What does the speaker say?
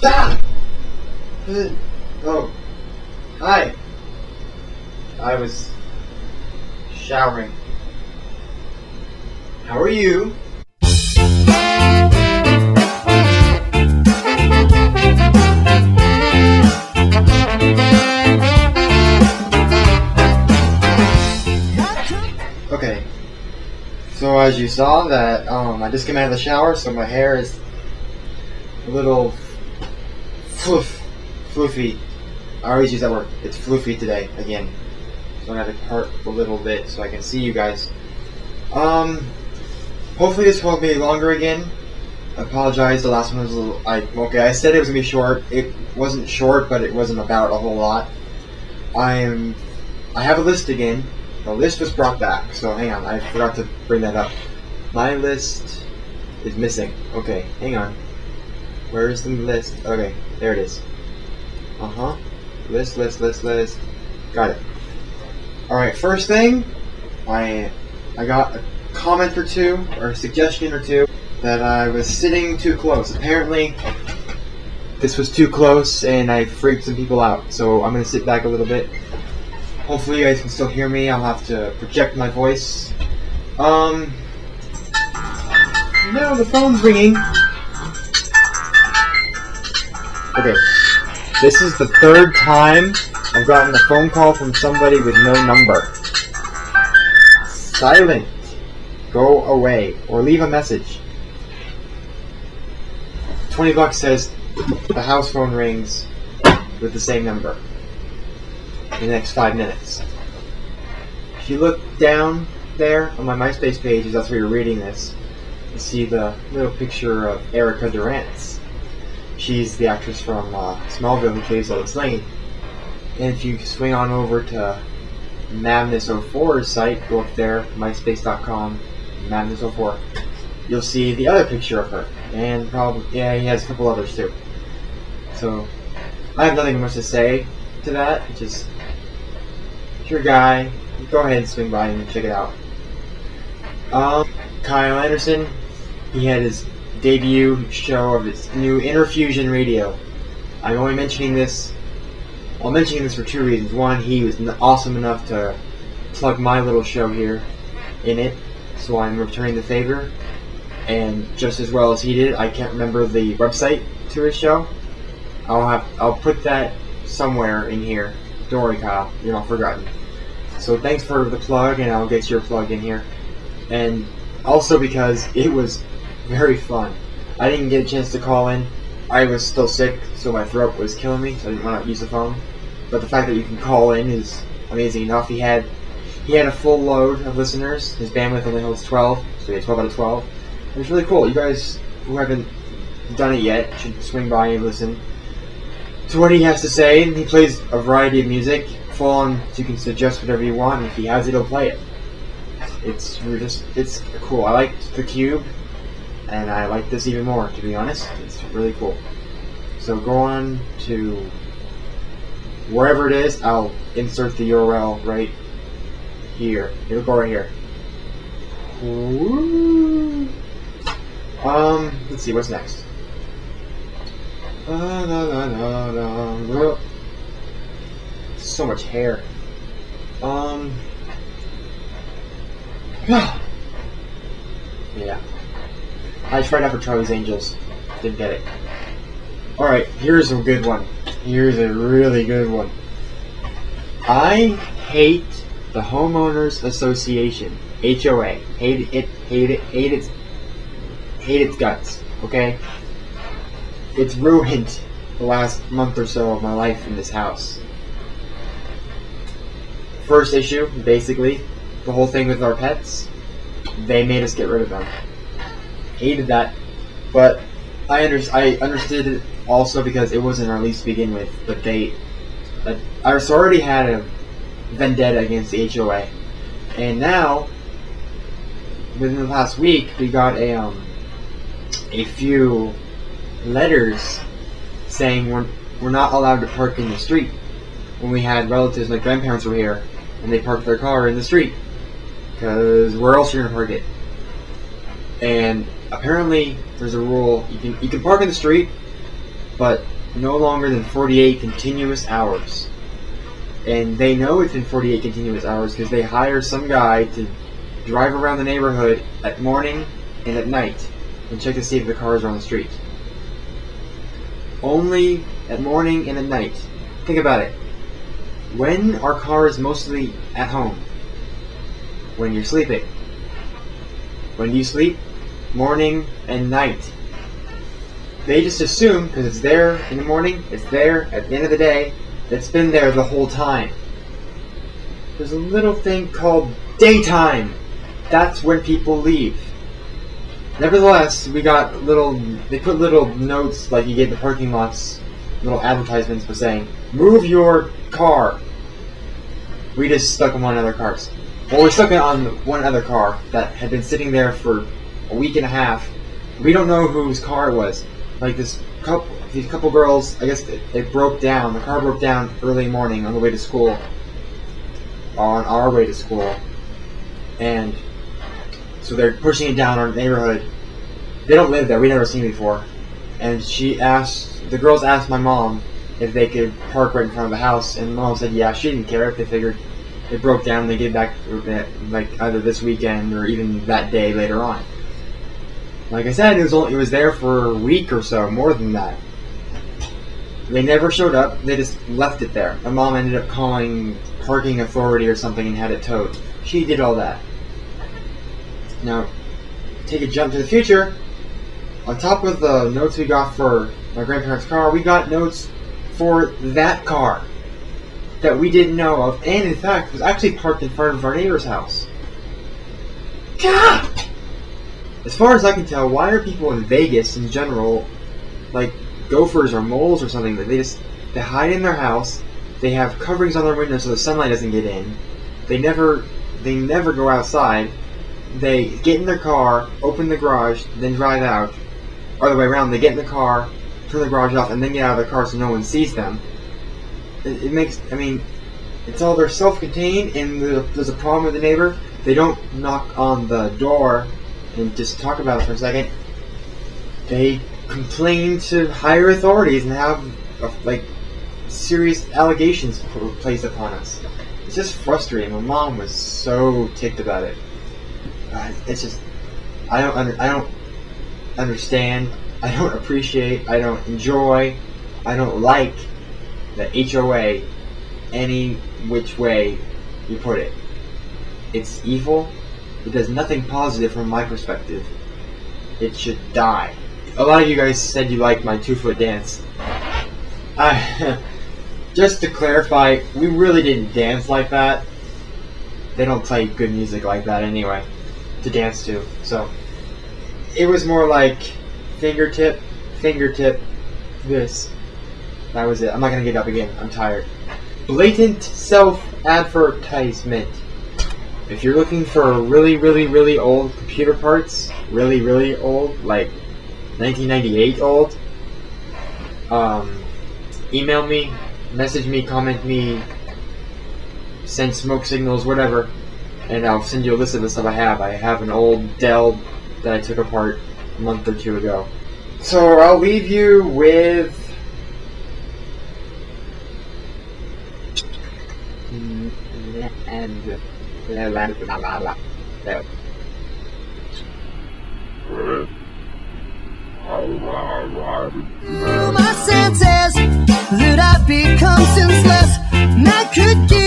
Ah! Oh. Hi. I was showering. How are you? Okay. So as you saw that I just came out of the shower, so my hair is a little floofy. I always use that word. It's floofy today again. So I have to part a little bit so I can see you guys. Hopefully this won't be longer again. I apologize, the last one was a little I said it was gonna be short. It wasn't short, but it wasn't about a whole lot. I have a list again. The list was brought back, so hang on, I forgot to bring that up. My list is missing. Okay, hang on. Where's the list? Okay, there it is. List. Got it. Alright, first thing, I got a comment or two, or a suggestion or two, that I was sitting too close. Apparently, this was too close and I freaked some people out, so I'm going to sit back a little bit. Hopefully you guys can still hear me. I'll have to project my voice. No, the phone's ringing. Okay, this is the third time I've gotten a phone call from somebody with no number. Silent. Go away. Or leave a message. $20 says the house phone rings with the same number in the next 5 minutes. If you look down there on my MySpace page, that's where you're reading this, you see the little picture of Erica Durance. She's the actress from Smallville who plays Lois Lane. And if you swing on over to Madness04's site, go up there, myspace.com, Madness04, you'll see the other picture of her. And probably, yeah, he has a couple others too. So, I have nothing much to say to that. It's just, if you're a guy, go ahead and swing by and check it out. Kyle Anderson, he had his debut show of his new Interfusion Radio. I'm only mentioning this. I'm mentioning this for 2 reasons. One, he was awesome enough to plug my little show here in it, so I'm returning the favor. And just as well as he did, I can't remember the website to his show. I'll put that somewhere in here. Don't worry, Kyle, you're not forgotten. So thanks for the plug, and I'll get your plug in here. And also because it was very fun. I didn't get a chance to call in. I was still sick, so my throat was killing me, so I didn't want to use the phone. But the fact that you can call in is amazing enough. He had a full load of listeners. His bandwidth only holds 12, so he had 12 out of 12. It was really cool. You guys who haven't done it yet should swing by and listen to what he has to say. And he plays a variety of music, full on, so you can suggest whatever you want. And if he has it, he'll play it. It's cool. I liked The Cube, and I like this even more, to be honest. It's really cool. So go on to wherever it is. I'll insert the URL right here. It'll go right here. Ooh. Let's see, what's next? So much hair. Yeah. I tried out for Charlie's Angels. Didn't get it. Alright, here's a good one. Here's a really good one. I hate the Homeowners Association. HOA. Hate its guts. Okay? It's ruined the last month or so of my life in this house. First issue, basically, the whole thing with our pets, they made us get rid of them. Hated that, but I understood it also because it wasn't our lease to begin with, but I already had a vendetta against the HOA, and now, within the past week, we got a few letters saying we're not allowed to park in the street. When we had relatives, my grandparents were here, and they parked their car in the street, because where else are you gonna park it? And apparently there's a rule, you can park in the street, but no longer than 48 continuous hours. And they know it's been 48 continuous hours because they hire some guy to drive around the neighborhood at morning and at night and check to see if the cars are on the street. Only at morning and at night. Think about it. When are cars mostly at home? When you're sleeping. When do you sleep? Morning and night. They just assume, because it's there in the morning, it's there at the end of the day, it's been there the whole time. There's a little thing called daytime. That's when people leave. Nevertheless, we got they put little notes like you get in the parking lots, little advertisements for saying, move your car. We just stuck on one of their cars. Well, we stuck it on one other car that had been sitting there for a week and a half. We don't know whose car it was. Like these couple girls, I guess it broke down. The car broke down early morning on the way to school. On our way to school. And so they're pushing it down our neighborhood. They don't live there. We never seen it before. And the girls asked my mom if they could park right in front of the house, and Mom said yeah, she didn't care if they figured it broke down and they get back like either this weekend or even that day later on. Like I said, it was there for a week or so, more than that. They never showed up. They just left it there. My mom ended up calling parking authority or something and had it towed. She did all that. Now, take a jump to the future. On top of the notes we got for my grandparents' car, we got notes for that car that we didn't know of, and in fact was actually parked in front of our neighbor's house. God! As far as I can tell, why are people in Vegas in general like gophers or moles or something? That they hide in their house. They have coverings on their windows so the sunlight doesn't get in. They never go outside. They get in their car, open the garage, then drive out. Or the way around, they get in the car, turn the garage off, and then get out of the car so no one sees them. It's all they're self-contained, and there's a problem with the neighbor. They don't knock on the door and just talk about it for a second. They complain to higher authorities and have serious allegations placed upon us. It's just frustrating. My mom was so ticked about it. It's just I don't understand. I don't appreciate. I don't enjoy. I don't like the HOA any which way you put it. It's evil. It does nothing positive from my perspective. It should die. A lot of you guys said you liked my 2-foot dance. Just to clarify, we really didn't dance like that. They don't play good music like that anyway to dance to. So it was more like fingertip, this. That was it. I'm not gonna get up again. I'm tired. Blatant self-advertisement. If you're looking for really, really, really old computer parts, really, really old, like 1998 old, email me, message me, comment me, send smoke signals, whatever, and I'll send you a list of the stuff I have. I have an old Dell that I took apart a month or two ago. So I'll leave you with my senses that I've become senseless, and I could give